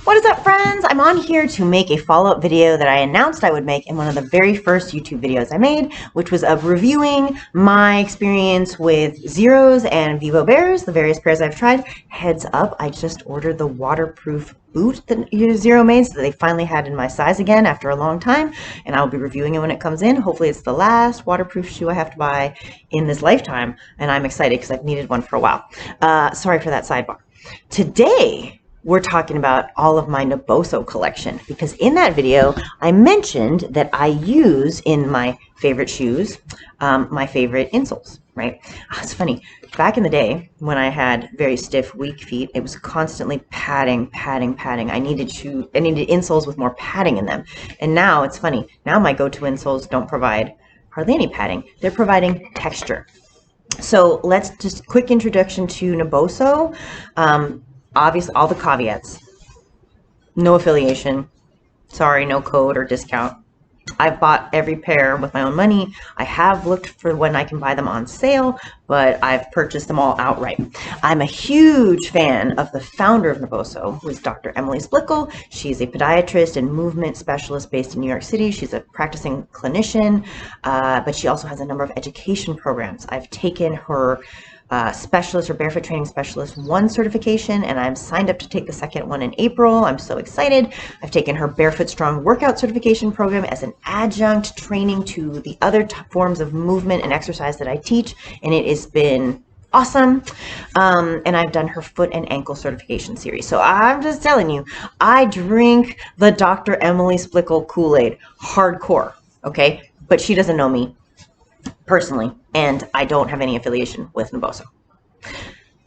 What is up, friends? I'm on here to make a follow-up video that I announced I would make in one of the very first YouTube videos I made, which was of reviewing my experience with Zeros and Vivo Bears, the various pairs I've tried. Heads up, I just ordered the waterproof boot that Zero made, so that they finally had in my size again after a long time, and I'll be reviewing it when it comes in. Hopefully it's the last waterproof shoe I have to buy in this lifetime, and I'm excited because I've needed one for a while. Sorry for that sidebar. Today, we're talking about all of my Naboso collection, because in that video, I mentioned that I use in my favorite shoes, my favorite insoles, right? It's funny. Back in the day, when I had very stiff, weak feet, it was constantly padding. I needed insoles with more padding in them. And now, it's funny, now my go-to insoles don't provide hardly any padding. They're providing texture. So let's just quick introduction to Naboso. Obviously, all the caveats. No affiliation. Sorry, no code or discount. I've bought every pair with my own money. I have looked for when I can buy them on sale, but I've purchased them all outright. I'm a huge fan of the founder of Naboso, who is Dr. Emily Splichal. She's a podiatrist and movement specialist based in New York City. She's a practicing clinician, but she also has a number of education programs. I've taken her specialist or barefoot training specialist 1 certification, and I'm signed up to take the second one in April. I'm so excited. I've taken her barefoot strong workout certification program as an adjunct training to the other forms of movement and exercise that I teach, and it has been awesome. And I've done her foot and ankle certification series. So I'm just telling you, I drink the Dr. Emily Splichal Kool-Aid hardcore, okay? But she doesn't know me personally, and I don't have any affiliation with Naboso.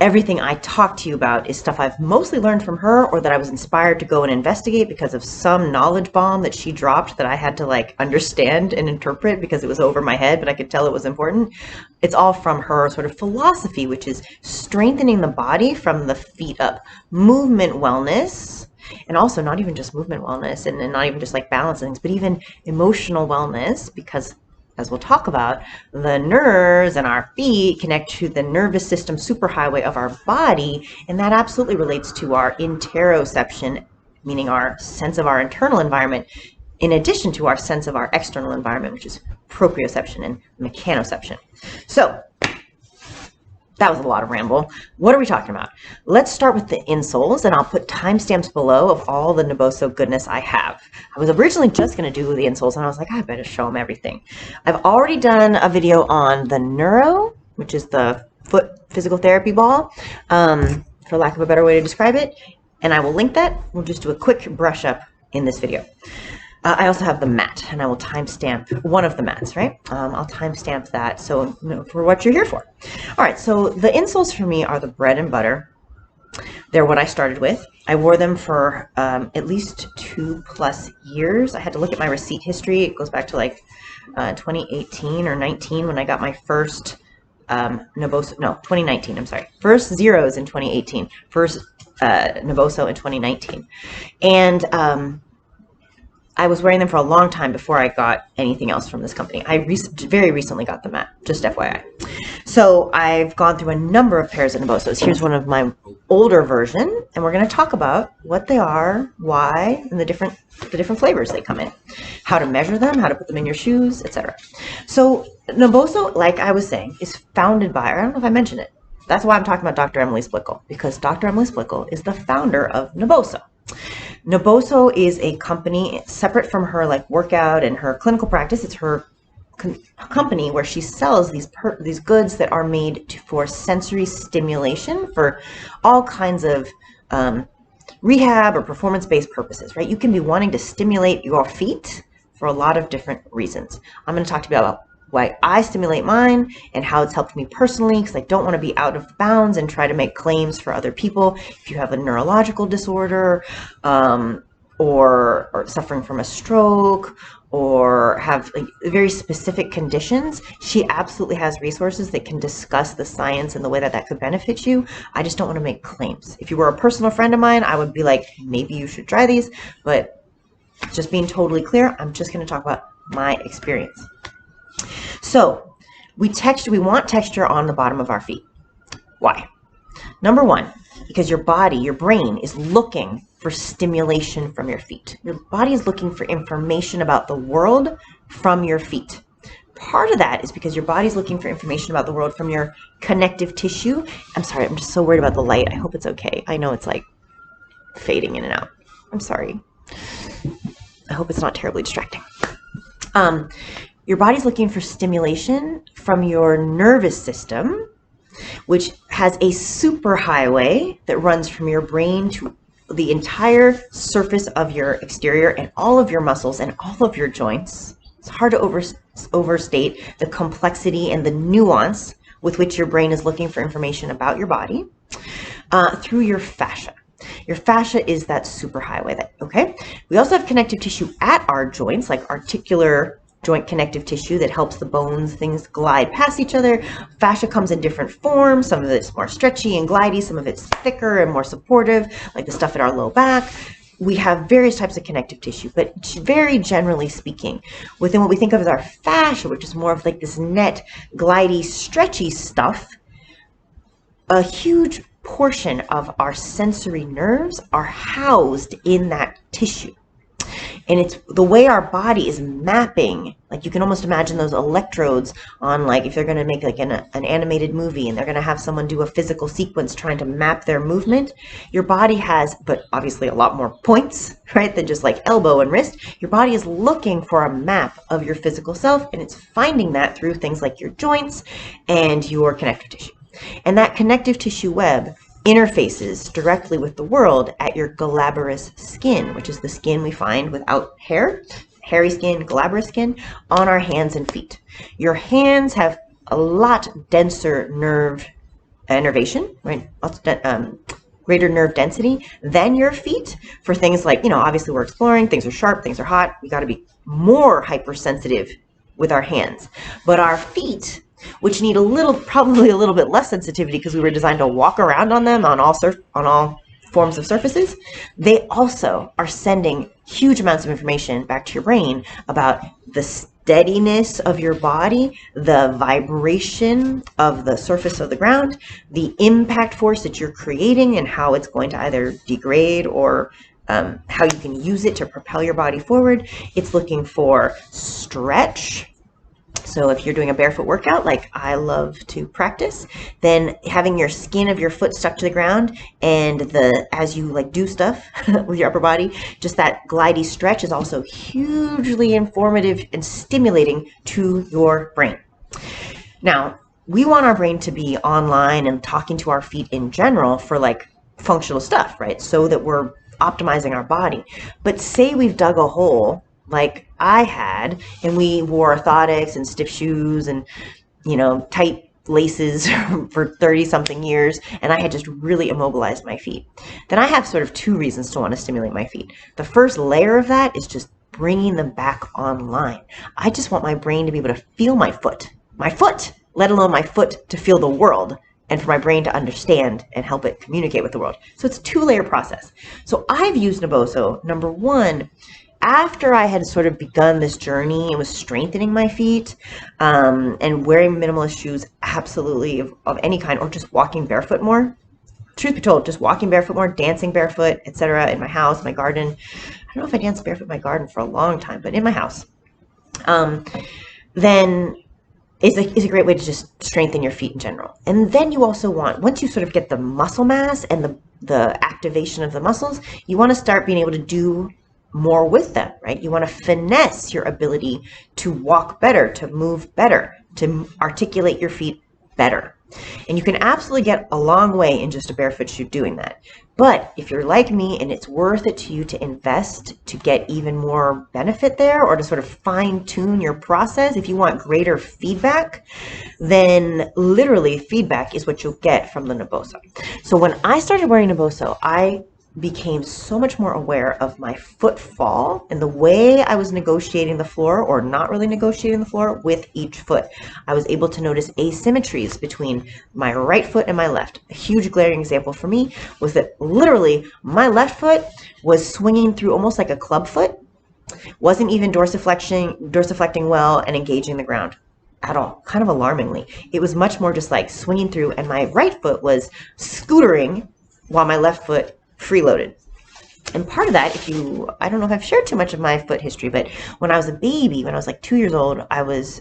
Everything I talk to you about is stuff I've mostly learned from her, or that I was inspired to go and investigate because of some knowledge bomb that she dropped that I had to like understand and interpret because it was over my head, but I could tell it was important. It's all from her sort of philosophy, which is strengthening the body from the feet up. Movement wellness, and also not even just movement wellness and not even just like balance things, but even emotional wellness, because as we'll talk about, the nerves in our feet connect to the nervous system superhighway of our body, and that absolutely relates to our interoception, meaning our sense of our internal environment, in addition to our sense of our external environment, which is proprioception and mechanoception. So that was a lot of ramble. What are we talking about? Let's start with the insoles, and I'll put timestamps below of all the Naboso goodness I have. I was originally just going to do the insoles, and I was like, I better show them everything. I've already done a video on the Neuro, which is the foot physical therapy ball, for lack of a better way to describe it, and I will link that. We'll just do a quick brush up in this video. I also have the mat, and I will timestamp one of the mats, right? I'll timestamp that so for what you're here for. All right, so the insoles for me are the bread and butter. They're what I started with. I wore them for at least 2+ years. I had to look at my receipt history. It goes back to like 2018 or 19 when I got my first Naboso. No, 2019. I'm sorry. First Zeros in 2018. First Naboso in 2019, and I was wearing them for a long time before I got anything else from this company. I very recently got the mat, just FYI. So I've gone through a number of pairs of Nabosos. Here's one of my older version, and we're going to talk about what they are, why, and the different flavors they come in, how to measure them, how to put them in your shoes, etc. So Naboso, like I was saying, is founded by, or I don't know if I mentioned it. That's why I'm talking about Dr. Emily Splichal, because Dr. Emily Splichal is the founder of Naboso. Naboso is a company separate from her like workout and her clinical practice. It's her company where she sells these goods that are made for sensory stimulation for all kinds of rehab or performance-based purposes, right? You can be wanting to stimulate your feet for a lot of different reasons. I'm going to talk to you about why I stimulate mine and how it's helped me personally, because I don't want to be out of bounds and try to make claims for other people. If you have a neurological disorder or suffering from a stroke or have like very specific conditions, she absolutely has resources that can discuss the science and the way that that could benefit you. I just don't want to make claims. If you were a personal friend of mine, I would be like, maybe you should try these, but just being totally clear, I'm just going to talk about my experience. So we want texture on the bottom of our feet. Why? Number one, because your body, your brain is looking for stimulation from your feet. Your body is looking for information about the world from your feet. Part of that is because your body's looking for information about the world from your connective tissue. I'm sorry, I'm just so worried about the light. I hope it's okay. I know it's like fading in and out. I'm sorry. I hope it's not terribly distracting. Your body's looking for stimulation from your nervous system, which has a superhighway that runs from your brain to the entire surface of your exterior and all of your muscles and all of your joints. It's hard to overstate the complexity and the nuance with which your brain is looking for information about your body through your fascia. Your fascia is that superhighway. Okay? We also have connective tissue at our joints, like articular joint connective tissue that helps the bones, things glide past each other. Fascia comes in different forms. Some of it's more stretchy and glidey. Some of it's thicker and more supportive, like the stuff in our low back. We have various types of connective tissue, but very generally speaking, within what we think of as our fascia, which is more of like this net, glidey, stretchy stuff, a huge portion of our sensory nerves are housed in that tissue. And it's the way our body is mapping, like you can almost imagine those electrodes on, like if they're going to make like an animated movie and they're going to have someone do a physical sequence trying to map their movement. Your body has, but obviously a lot more points, right, than just like elbow and wrist. Your body is looking for a map of your physical self, and it's finding that through things like your joints and your connective tissue. And that connective tissue web interfaces directly with the world at your glabrous skin, which is the skin we find without hair, hairy skin, glabrous skin, on our hands and feet. Your hands have a lot denser nerve innervation, right? Greater nerve density than your feet for things like, obviously we're exploring, things are sharp, things are hot. We got to be more hypersensitive with our hands. But our feet, which need probably a little bit less sensitivity because we were designed to walk around on them on all forms of surfaces, they also are sending huge amounts of information back to your brain about the steadiness of your body, the vibration of the surface of the ground, the impact force that you're creating and how it's going to either degrade or how you can use it to propel your body forward. It's looking for stretch. So if you're doing a barefoot workout, like I love to practice, then having your skin of your foot stuck to the ground and as you like do stuff with your upper body, just that glidey stretch is also hugely informative and stimulating to your brain. Now, we want our brain to be online and talking to our feet in general for like functional stuff, right? So that we're optimizing our body. But say we've dug a hole like I had, and we wore orthotics and stiff shoes and, tight laces for 30-something years, and I had just really immobilized my feet. Then I have sort of two reasons to want to stimulate my feet. The first layer of that is just bringing them back online. I just want my brain to be able to feel my foot, let alone my foot to feel the world, and for my brain to understand and help it communicate with the world. So it's a two-layer process. So I've used Naboso, number one, after I had sort of begun this journey and was strengthening my feet and wearing minimalist shoes absolutely of any kind, or just walking barefoot more. Truth be told, just walking barefoot more, dancing barefoot, etc. in my house, my garden. I don't know if I danced barefoot in my garden for a long time, but in my house. Then is a great way to just strengthen your feet in general. And then you also want, once you sort of get the muscle mass and the activation of the muscles, you want to start being able to do more with them, right? You want to finesse your ability to walk better, to move better, to articulate your feet better. And you can absolutely get a long way in just a barefoot shoe doing that. But if you're like me and it's worth it to you to invest to get even more benefit there, or to sort of fine tune your process, if you want greater feedback, then literally feedback is what you'll get from the Naboso. So when I started wearing Naboso, I became so much more aware of my footfall and the way I was negotiating the floor or not really negotiating the floor with each foot. I was able to notice asymmetries between my right foot and my left. A huge glaring example for me was that literally my left foot was swinging through almost like a club foot, wasn't even dorsiflecting well and engaging the ground at all, kind of alarmingly. It was much more just like swinging through, and my right foot was scootering while my left foot freeloaded. And part of that, I don't know if I've shared too much of my foot history, but when I was a baby, when I was like 2 years old, I was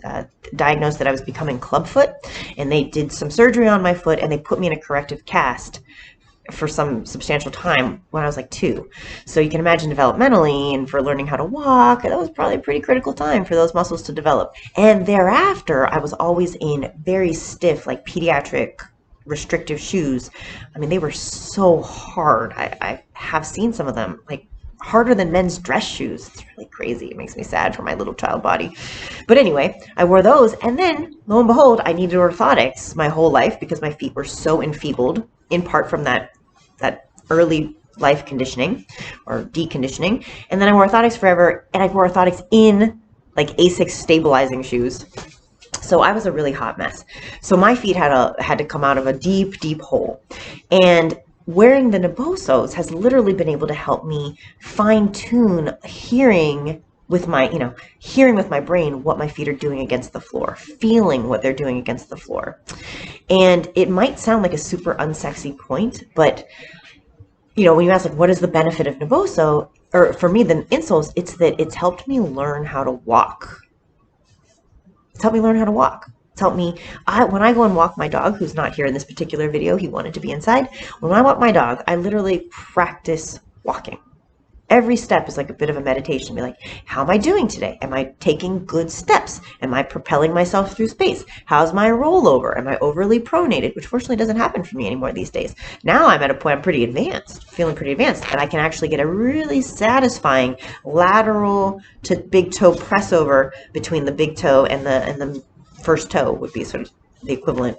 diagnosed that I was becoming clubfoot, and they did some surgery on my foot, and they put me in a corrective cast for some substantial time when I was like 2. So you can imagine developmentally and for learning how to walk, that was probably a pretty critical time for those muscles to develop. And thereafter, I was always in very stiff, like pediatric restrictive shoes. I mean, they were so hard. I have seen some of them, like harder than men's dress shoes. It's really crazy. It makes me sad for my little child body. But anyway, I wore those, and then lo and behold, I needed orthotics my whole life because my feet were so enfeebled, in part from that early life conditioning or deconditioning. And then I wore orthotics forever, and I wore orthotics in like Asics stabilizing shoes. So I was a really hot mess. So my feet had to come out of a deep, deep hole. And wearing the Nabosos has literally been able to help me fine tune hearing with my brain what my feet are doing against the floor, feeling what they're doing against the floor. And it might sound like a super unsexy point, but when you ask like, what is the benefit of Naboso, or for me, the insoles, it's that it's helped me learn how to walk. It's helped me learn how to walk. It's helped me, when I go and walk my dog, who's not here in this particular video, he wanted to be inside. When I walk my dog, I literally practice walking. Every step is like a bit of a meditation. Be like, how am I doing today? Am I taking good steps? Am I propelling myself through space? How's my rollover? Am I overly pronated? Which fortunately doesn't happen for me anymore these days. Now I'm at a point I'm pretty advanced, feeling pretty advanced, and I can actually get a really satisfying lateral to big toe press over between the big toe and the first toe would be sort of the equivalent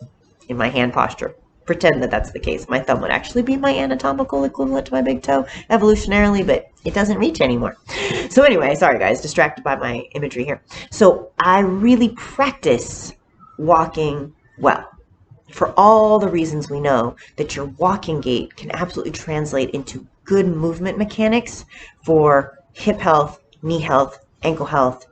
in my hand posture. Pretend that that's the case. My thumb would actually be my anatomical equivalent to my big toe evolutionarily, but it doesn't reach anymore. So anyway, sorry guys, distracted by my imagery here. So I really practice walking well for all the reasons we know that your walking gait can absolutely translate into good movement mechanics for hip health, knee health, ankle health,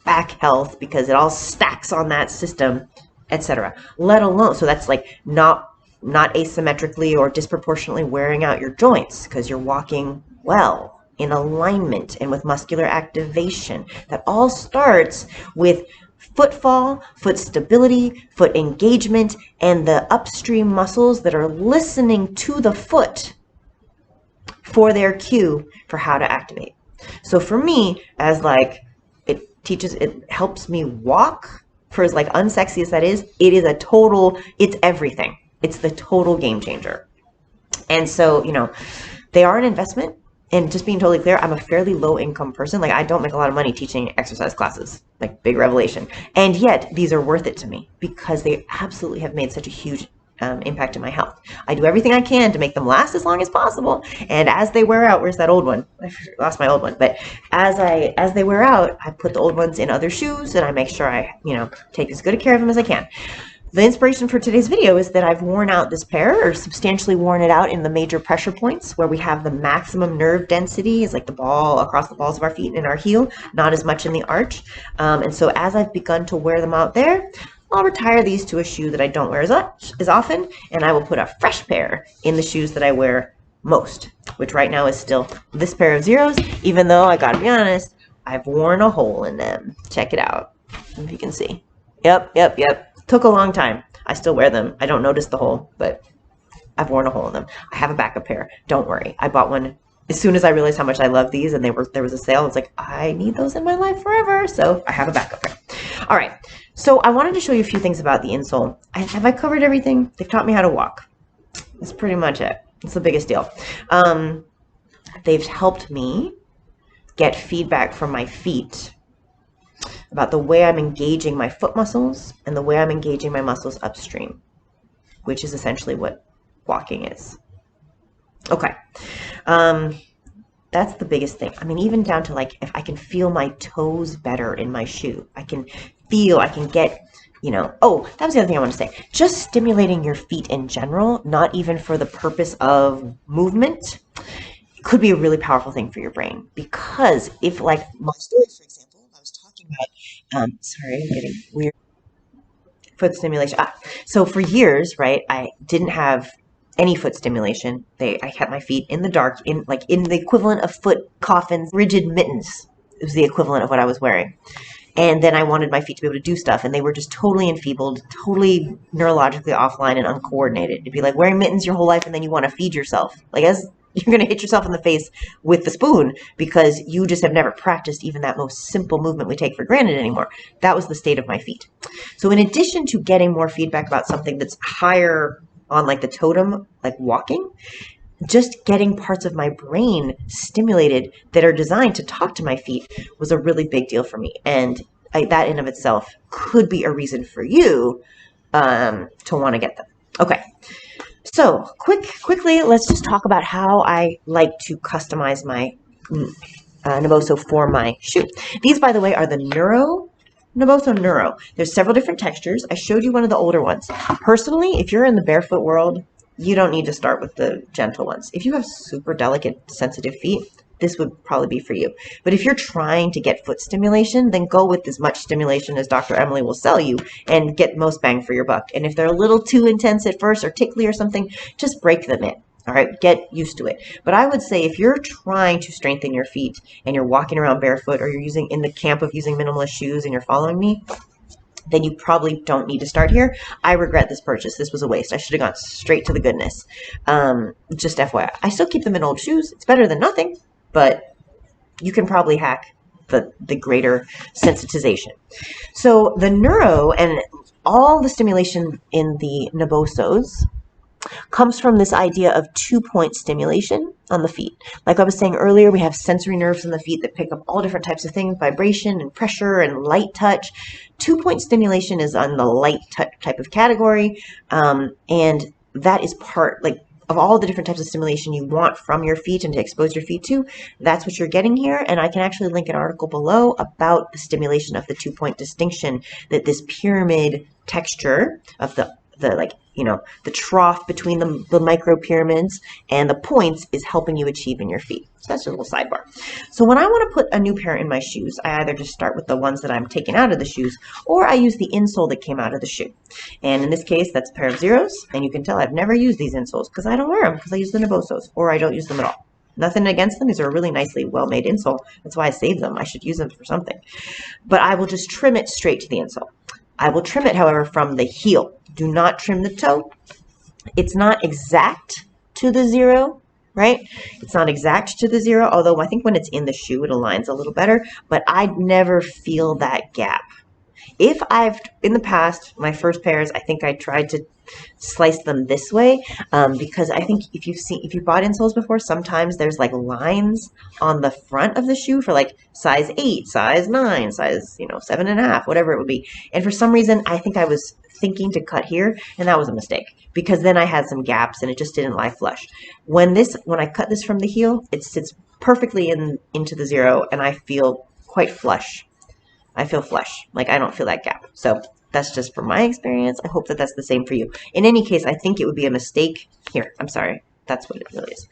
back health, because it all stacks on that system, etc. Let alone, so that's like not asymmetrically or disproportionately wearing out your joints because you're walking well in alignment and with muscular activation. That all starts with footfall, foot stability, foot engagement, and the upstream muscles that are listening to the foot for their cue for how to activate. So for me, as like it helps me walk, for as like unsexy as that is, it's everything. It's the total game changer. And so, they are an investment. And just being totally clear, I'm a fairly low income person. Like I don't make a lot of money teaching exercise classes, like big revelation. And yet these are worth it to me because they absolutely have made such a huge impact in my health. I do everything I can to make them last as long as possible. And as they wear out, where's that old one? I lost my old one. But as they wear out, I put the old ones in other shoes and I make sure I, take as good a care of them as I can. The inspiration for today's video is that I've worn out this pair, or substantially worn it out in the major pressure points where we have the maximum nerve density, is like the ball across the balls of our feet and our heel, not as much in the arch. And so as I've begun to wear them out there, I'll retire these to a shoe that I don't wear as often, and I will put a fresh pair in the shoes that I wear most, which right now is still this pair of Zeros, even though I gotta be honest, I've worn a hole in them. Check it out, if you can see. Yep. Took a long time. I still wear them. I don't notice the hole, but I've worn a hole in them. I have a backup pair. Don't worry. I bought one as soon as I realized how much I love these, and there was a sale. It's like, I need those in my life forever, so I have a backup pair. All right. So I wanted to show you a few things about the insole. Have I covered everything? They've taught me how to walk. That's pretty much it. It's the biggest deal. They've helped me get feedback from my feet about the way I'm engaging my foot muscles and the way I'm engaging my muscles upstream, which is essentially what walking is. Okay. That's the biggest thing. I mean, even down to like, if I can feel my toes better in my shoe, I can get, oh, that was the other thing I want to say. Just stimulating your feet in general, not even for the purpose of movement, could be a really powerful thing for your brain. Because if, like my story, for example, I was talking about, sorry, I'm getting weird. Foot stimulation. So for years, right, I didn't have any foot stimulation. I kept my feet in the dark, in the equivalent of foot coffins, rigid mittens. It was the equivalent of what I was wearing. And then I wanted my feet to be able to do stuff, and they were just totally enfeebled, totally neurologically offline and uncoordinated. It'd be like wearing mittens your whole life, and then you want to feed yourself. Like, as you're going to hit yourself in the face with the spoon because you just have never practiced even that most simple movement we take for granted anymore. That was the state of my feet. So in addition to getting more feedback about something that's higher on like the totem, like walking, just getting parts of my brain stimulated that are designed to talk to my feet was a really big deal for me. And that in of itself could be a reason for you to want to get them. Okay. So quickly, let's just talk about how I like to customize my Naboso for my shoe. These, by the way, are the Naboso Neuro. There's several different textures. I showed you one of the older ones. Personally, if you're in the barefoot world, you don't need to start with the gentle ones. If you have super delicate, sensitive feet, this would probably be for you. But if you're trying to get foot stimulation, then go with as much stimulation as Dr. Emily will sell you and get most bang for your buck. And if they're a little too intense at first or tickly or something, just break them in. All right, get used to it. But I would say if you're trying to strengthen your feet and you're walking around barefoot, or you're using in the camp of using minimalist shoes and you're following me, then you probably don't need to start here. I regret this purchase. This was a waste. I should have gone straight to the goodness. Just FYI. I still keep them in old shoes. It's better than nothing, but you can probably hack the greater sensitization. So the Neuro and all the stimulation in the Nabosos comes from this idea of 2-point stimulation on the feet. Like I was saying earlier, we have sensory nerves in the feet that pick up all different types of things, vibration and pressure and light touch. 2-point stimulation is on the light touch type of category, and that is part, like, of all the different types of stimulation you want from your feet and to expose your feet to. That's what you're getting here. And I can actually link an article below about the stimulation of the 2-point distinction, that this pyramid texture of the like, you know, the trough between the micro pyramids and the points is helping you achieve in your feet. So that's a little sidebar. So when I want to put a new pair in my shoes, I either just start with the ones that I'm taking out of the shoes, or I use the insole that came out of the shoe. And in this case, that's a pair of Zeros. And you can tell I've never used these insoles because I don't wear them, because I use the Nabosos, or I don't use them at all. Nothing against them. These are a really nicely well-made insole. That's why I saved them. I should use them for something. But I will just trim it straight to the insole. I will trim it, however, from the heel. Do not trim the toe. It's not exact to the zero, right? It's not exact to the zero, although I think when it's in the shoe, it aligns a little better, but I never feel that gap. If I've, in the past, my first pairs, I think I tried to slice them this way, because I think if you bought insoles before, sometimes there's like lines on the front of the shoe for like size 8, size 9, size 7.5, whatever it would be. And for some reason, I think I was thinking to cut here, and that was a mistake, because then I had some gaps and it just didn't lie flush. When I cut this from the heel, it sits perfectly into the zero, and I feel quite flush. I feel flush, like I don't feel that gap. So that's just from my experience. I hope that that's the same for you. In any case, I think it would be a mistake. Here, I'm sorry. That's what it really is.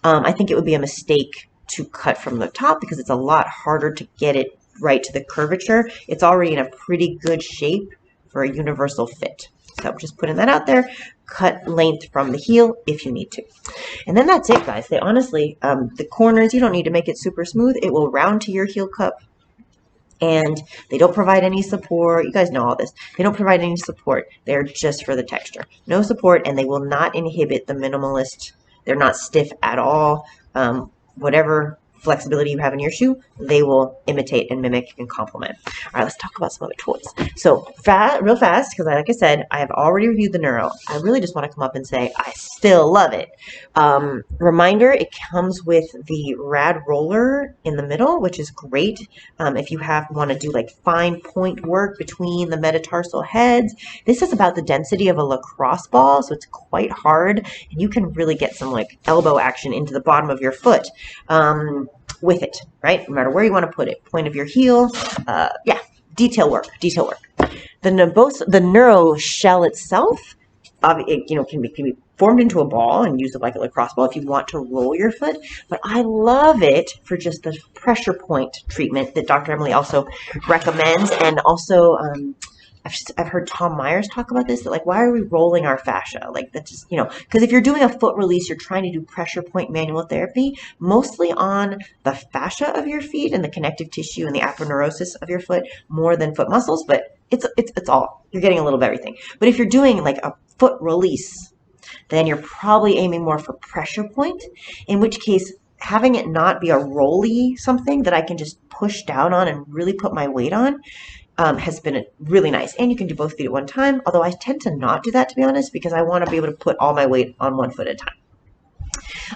I think it would be a mistake to cut from the top, because it's a lot harder to get it right to the curvature. It's already in a pretty good shape for a universal fit. So just putting that out there. Cut length from the heel if you need to. And then that's it, guys. They honestly, the corners, you don't need to make it super smooth. It will round to your heel cup. And they don't provide any support. You guys know all this. They don't provide any support. They're just for the texture. No support, and they will not inhibit the minimalist. They're not stiff at all. Whatever flexibility you have in your shoe, they will imitate and mimic and complement. All right, let's talk about some other toys. So real fast, because like I said, I have already reviewed the Neuro. I really just want to come up and say I still love it. Reminder, it comes with the rad roller in the middle, which is great if you want to do like fine point work between the metatarsal heads. This is about the density of a lacrosse ball, so it's quite hard, and you can really get some like elbow action into the bottom of your foot with it, right? No matter where you want to put it, point of your heel, yeah, detail work. The Neuro shell itself, it can be formed into a ball and used like a lacrosse ball if you want to roll your foot. But I love it for just the pressure point treatment that Dr. Emily also recommends, and also I've heard Tom Myers talk about this, that like, why are we rolling our fascia? Like that's just, because if you're doing a foot release, you're trying to do pressure point manual therapy, mostly on the fascia of your feet and the connective tissue and the aponeurosis of your foot more than foot muscles, but it's all, you're getting a little of everything. But if you're doing like a foot release, then you're probably aiming more for pressure point, in which case having it not be a rolly something that I can just push down on and really put my weight on has been really nice. And you can do both feet at one time, although I tend to not do that, to be honest, because I want to be able to put all my weight on one foot at a time.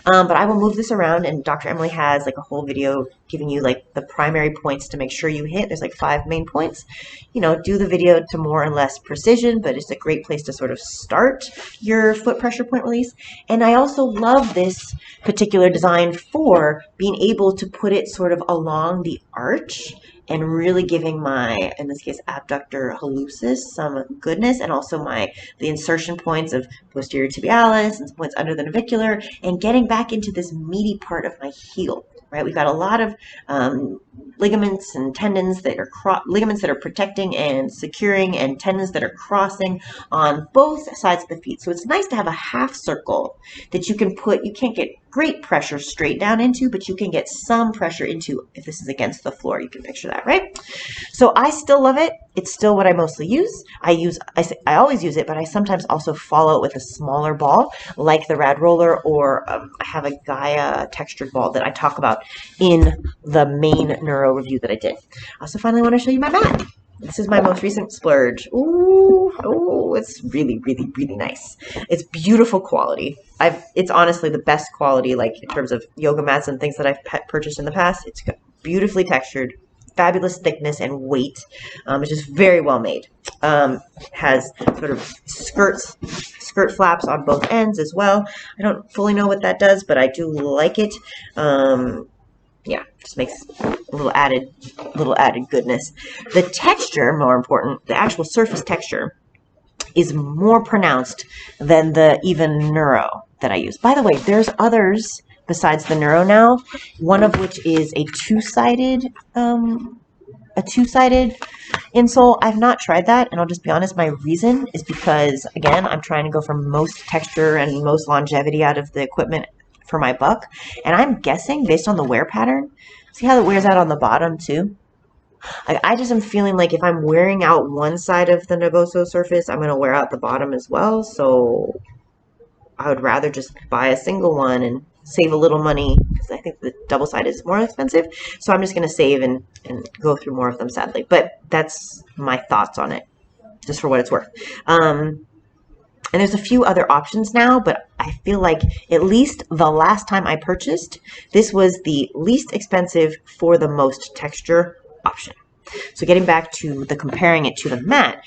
But I will move this around, and Dr. Emily has like a whole video giving you like the primary points to make sure you hit. There's like 5 main points. Do the video to more and less precision, but it's a great place to sort of start your foot pressure point release. And I also love this particular design for being able to put it sort of along the arch and really giving my, in this case, abductor hallucis some goodness, and also the insertion points of posterior tibialis and some points under the navicular, and getting back into this meaty part of my heel. Right, we've got a lot of ligaments and tendons that are ligaments that are protecting and securing, and tendons that are crossing on both sides of the feet. So it's nice to have a half circle that you can put. You can't get great pressure straight down into, but you can get some pressure into if this is against the floor. You can picture that, right? So I still love it. It's still what I mostly use. I always use it, but I sometimes also follow it with a smaller ball, like the Rad Roller, or I have a Gaia textured ball that I talk about in the main Neuro review that I did. I also finally want to show you my mat. This is my most recent splurge. Ooh, it's really, really, really nice. It's beautiful quality. It's honestly the best quality, like in terms of yoga mats and things that I've purchased in the past. It's beautifully textured, fabulous thickness and weight. It's just very well made. Has sort of skirt flaps on both ends as well. I don't fully know what that does, but I do like it. Yeah, just makes a little added goodness. The texture, more important, the actual surface texture is more pronounced than the even Neuro that I use. By the way, there's others besides the Neuro now, one of which is a two-sided insole. I've not tried that, and I'll just be honest, my reason is because, again, I'm trying to go for most texture and most longevity out of the equipment for my buck, and I'm guessing based on the wear pattern, see how it wears out on the bottom too? I just am feeling like if I'm wearing out one side of the Naboso surface, I'm going to wear out the bottom as well, so I would rather just buy a single one and save a little money, because I think the double side is more expensive, so I'm just going to save and go through more of them, sadly, but that's my thoughts on it, just for what it's worth. And there's a few other options now, but I feel like at least the last time I purchased, this was the least expensive for the most texture option. So getting back to comparing it to the mat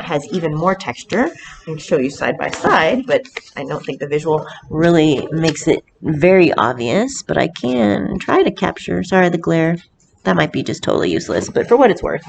has even more texture. I can show you side by side, but I don't think the visual really makes it very obvious, but I can try to capture. Sorry, the glare. That might be just totally useless, but for what it's worth,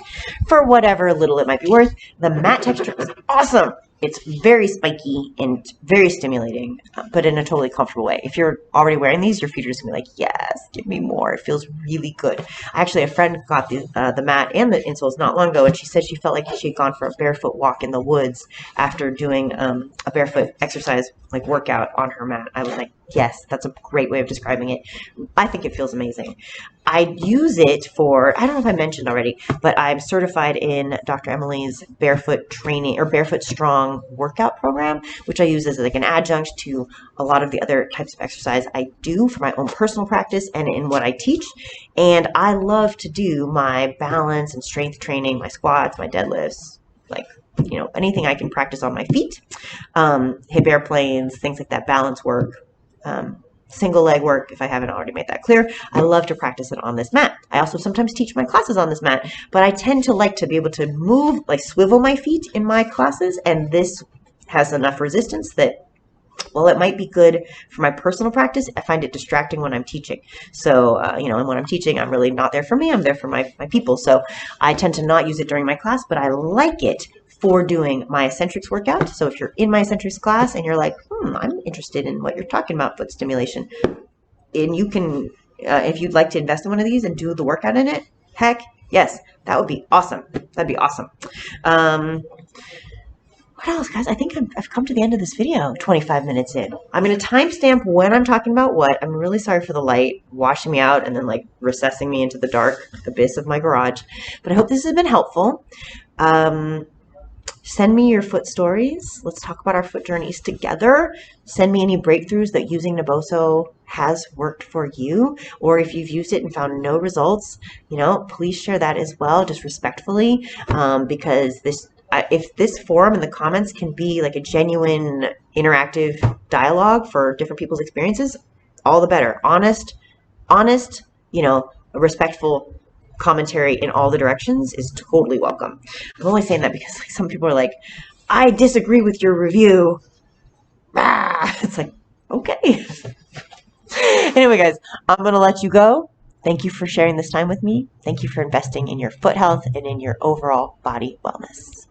for whatever little it might be worth, the mat texture is awesome. It's very spiky and very stimulating, but in a totally comfortable way. If you're already wearing these, your feet are just going to be like, yes, give me more. It feels really good. Actually, a friend got the mat and the insoles not long ago, and she said she felt like she had gone for a barefoot walk in the woods after doing a barefoot exercise, like workout on her mat. I was like, yes, that's a great way of describing it. I think it feels amazing. I use it for, I don't know if I mentioned already, but I'm certified in Dr. Emily's barefoot training or barefoot strong workout program, which I use as like an adjunct to a lot of the other types of exercise I do for my own personal practice and in what I teach. And I love to do my balance and strength training, my squats, my deadlifts, like, anything I can practice on my feet, hip airplanes, things like that, balance work, single leg work, if I haven't already made that clear. I love to practice it on this mat. I also sometimes teach my classes on this mat, but I tend to like to be able to move, like swivel my feet in my classes, and this has enough resistance that, well, it might be good for my personal practice. I find it distracting when I'm teaching. So, and when I'm teaching, I'm really not there for me. I'm there for my people. So I tend to not use it during my class, but I like it for doing my eccentrics workout. So if you're in my eccentrics class and you're like, I'm interested in what you're talking about, foot stimulation, and you can, if you'd like to invest in one of these and do the workout in it, heck, yes, That would be awesome. That'd be awesome. What else, guys? I think I've come to the end of this video, 25 minutes in. I'm going to timestamp when I'm talking about what. I'm really sorry for the light washing me out and then like recessing me into the dark abyss of my garage. But I hope this has been helpful. Send me your foot stories. Let's talk about our foot journeys together. Send me any breakthroughs that using Naboso has worked for you, or if you've used it and found no results, please share that as well, just respectfully, because if this forum in the comments can be like a genuine interactive dialogue for different people's experiences, all the better. Honest, a respectful commentary in all the directions is totally welcome. I'm only saying that because like some people are like, I disagree with your review. It's like, okay. Anyway, guys, I'm going to let you go. Thank you for sharing this time with me. Thank you for investing in your foot health and in your overall body wellness.